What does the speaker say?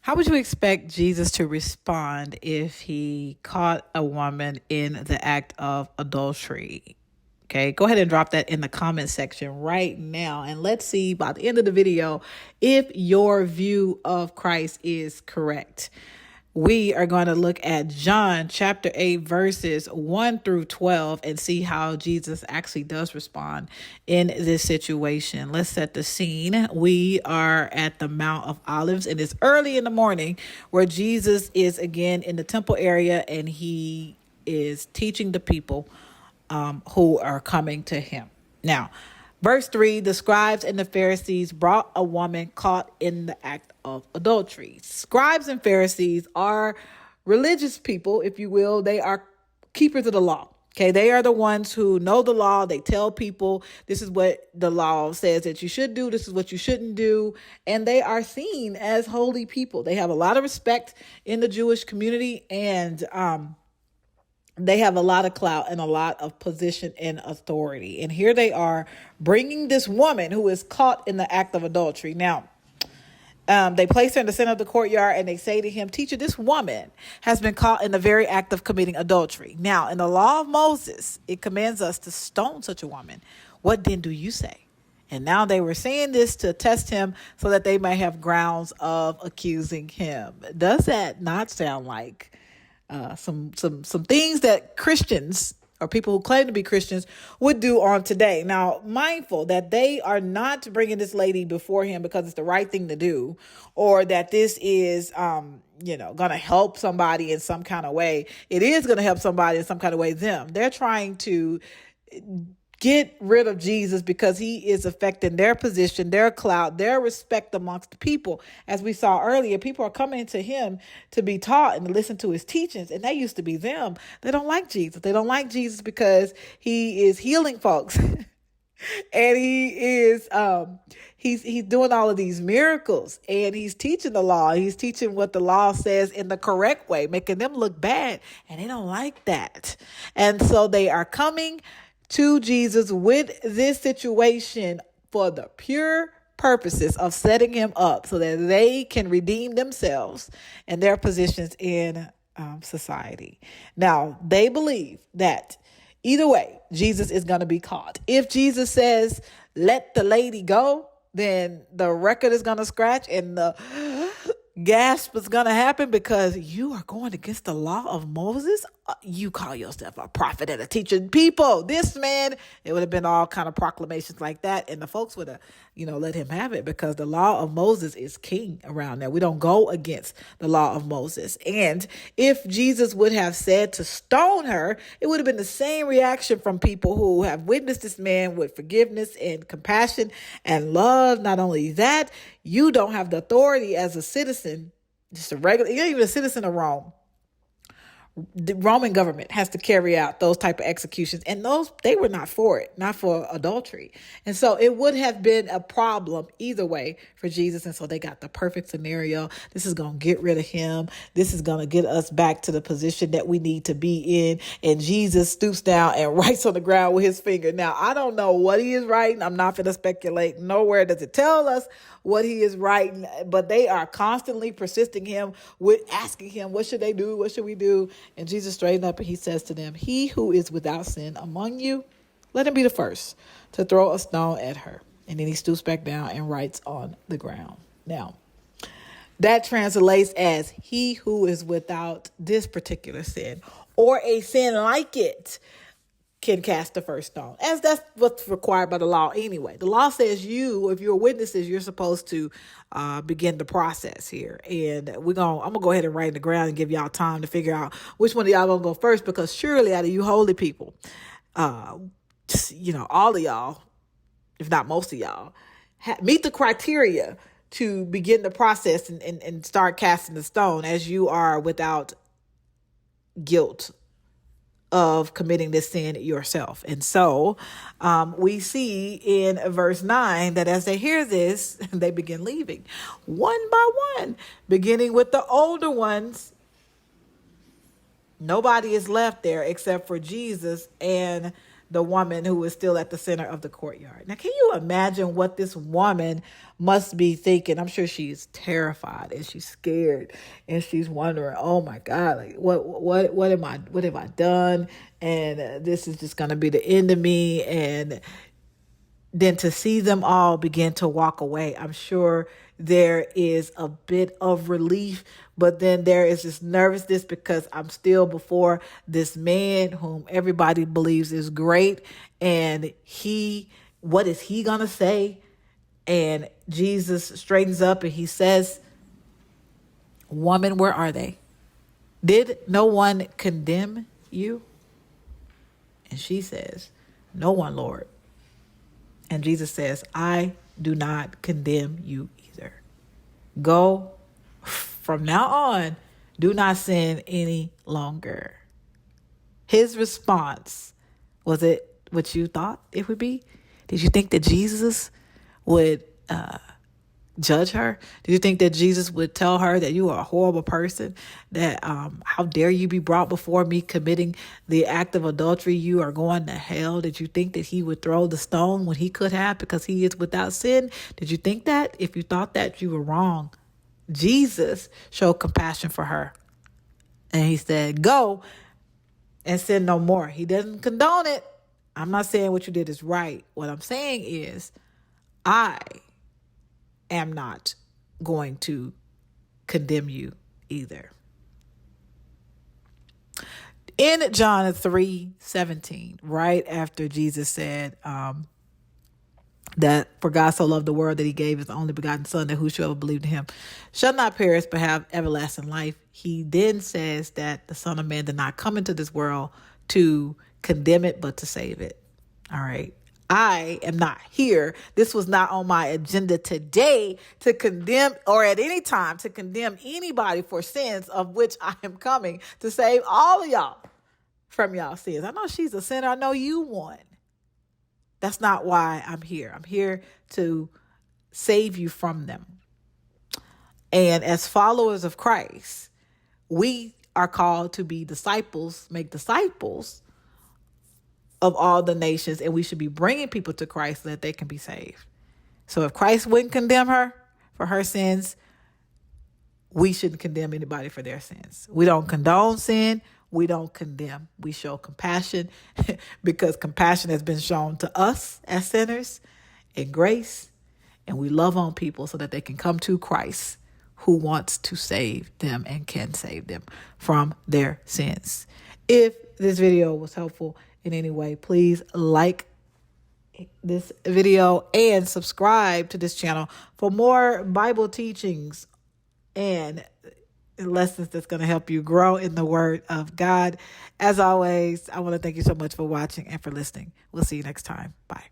How would you expect Jesus to respond if he caught a woman in the act of adultery? Okay, go ahead and drop that in the comment section right now. And let's see by the end of the video if your view of Christ is correct. We are going to look at John chapter 8, verses 1 through 12 and see how Jesus actually does respond in this situation. Let's set the scene. We are at the Mount of Olives, and it's early in the morning where Jesus is again in the temple area, and he is teaching the people who are coming to him. Now, verse 3, the scribes and the Pharisees brought a woman caught in the act of adultery. Scribes and Pharisees are religious people, if you will. They are keepers of the law. Okay, they are the ones who know the law. They tell people this is what the law says that you should do. This is what you shouldn't do. And they are seen as holy people. They have a lot of respect in the Jewish community, and they have a lot of clout and a lot of position and authority. And here they are bringing this woman who is caught in the act of adultery. Now, they place her in the center of the courtyard, and they say to him, "Teacher, this woman has been caught in the very act of committing adultery. Now, in the law of Moses, it commands us to stone such a woman. What then do you say?" And now they were saying this to test him so that they may have grounds of accusing him. Does that not sound like some things that Christians or people who claim to be Christians would do on today? Now, mindful that they are not bringing this lady before him because it's the right thing to do, or that this is, going to help somebody in some kind of way. It is going to help somebody in some kind of way. They're trying to get rid of Jesus because he is affecting their position, their clout, their respect amongst the people. As we saw earlier, people are coming to him to be taught and to listen to his teachings, and that used to be them. They don't like Jesus. They don't like Jesus because he is healing folks. And he is he's doing all of these miracles, and he's teaching the law. He's teaching what the law says in the correct way, making them look bad, and they don't like that. And so they are coming to Jesus with this situation for the pure purposes of setting him up so that they can redeem themselves and their positions in society. Now, they believe that either way, Jesus is going to be caught. If Jesus says, "Let the lady go," then the record is going to scratch and the gasp is going to happen because you are going against the law of Moses. You call yourself a prophet and a teacher. People, this man, it would have been all kind of proclamations like that. And the folks would have, let him have it because the law of Moses is king around there. We don't go against the law of Moses. And if Jesus would have said to stone her, it would have been the same reaction from people who have witnessed this man with forgiveness and compassion and love. Not only that, you don't have the authority as a citizen, just a regular, you're not even a citizen of Rome. The Roman government has to carry out those type of executions, and they were not for it, not for adultery. And so it would have been a problem either way for Jesus. And so they got the perfect scenario. This is going to get rid of him. This is going to get us back to the position that we need to be in. And Jesus stoops down and writes on the ground with his finger. Now, I don't know what he is writing. I'm not going to speculate. Nowhere does it tell us what he is writing, but they are constantly persisting him with asking him, what should they do? What should we do? And Jesus straightened up and he says to them, "He who is without sin among you, let him be the first to throw a stone at her." And then he stoops back down and writes on the ground. Now, that translates as he who is without this particular sin or a sin like it can cast the first stone, as that's what's required by the law anyway. The law says if you're witnesses, you're supposed to begin the process here. And I'm going to go ahead and write in the ground and give y'all time to figure out which one of y'all going to go first, because surely out of you holy people, all of y'all, if not most of y'all, meet the criteria to begin the process and start casting the stone, as you are without guilt of committing this sin yourself. And so we see in verse 9 that as they hear this, they begin leaving one by one, beginning with the older ones. Nobody is left there except for Jesus and the woman who was still at the center of the courtyard. Now, can you imagine what this woman must be thinking? I'm sure she's terrified and she's scared and she's wondering, oh my God, like what have I done? And this is just going to be the end of me. And then to see them all begin to walk away, I'm sure there is a bit of relief, but then there is this nervousness because I'm still before this man whom everybody believes is great. And what is he going to say? And Jesus straightens up and he says, woman, where are they? Did no one condemn you? And she says, no one, Lord. And Jesus says, I do not condemn you either. Go from now on, do not sin any longer. His response, was it what you thought it would be? Did you think that Jesus would judge her? Do you think that Jesus would tell her that you are a horrible person, that how dare you be brought before me committing the act of adultery? You are going to hell. Did you think that he would throw the stone when he could have because he is without sin? Did you think that? If you thought that, you were wrong. Jesus showed compassion for her. And he said, go and sin no more. He doesn't condone it. I'm not saying what you did is right. What I'm saying is I am not going to condemn you either. In John 3:17, right after Jesus said that for God so loved the world that he gave his only begotten son, that whosoever believed in him shall not perish but have everlasting life, he then says that the Son of Man did not come into this world to condemn it but to save it. All right. I am not here. This was not on my agenda today to condemn, or at any time to condemn anybody for sins, of which I am coming to save all of y'all from y'all sins. I know she's a sinner. I know you one. That's not why I'm here. I'm here to save you from them. And as followers of Christ, we are called to be disciples, make disciples of all the nations, and we should be bringing people to Christ so that they can be saved. So if Christ wouldn't condemn her for her sins, we shouldn't condemn anybody for their sins. We don't condone sin. We don't condemn. We show compassion because compassion has been shown to us as sinners in grace, and we love on people so that they can come to Christ, who wants to save them and can save them from their sins. If this video was helpful in any way, please like this video and subscribe to this channel for more Bible teachings and lessons that's going to help you grow in the Word of God. As always, I want to thank you so much for watching and for listening. We'll see you next time. Bye.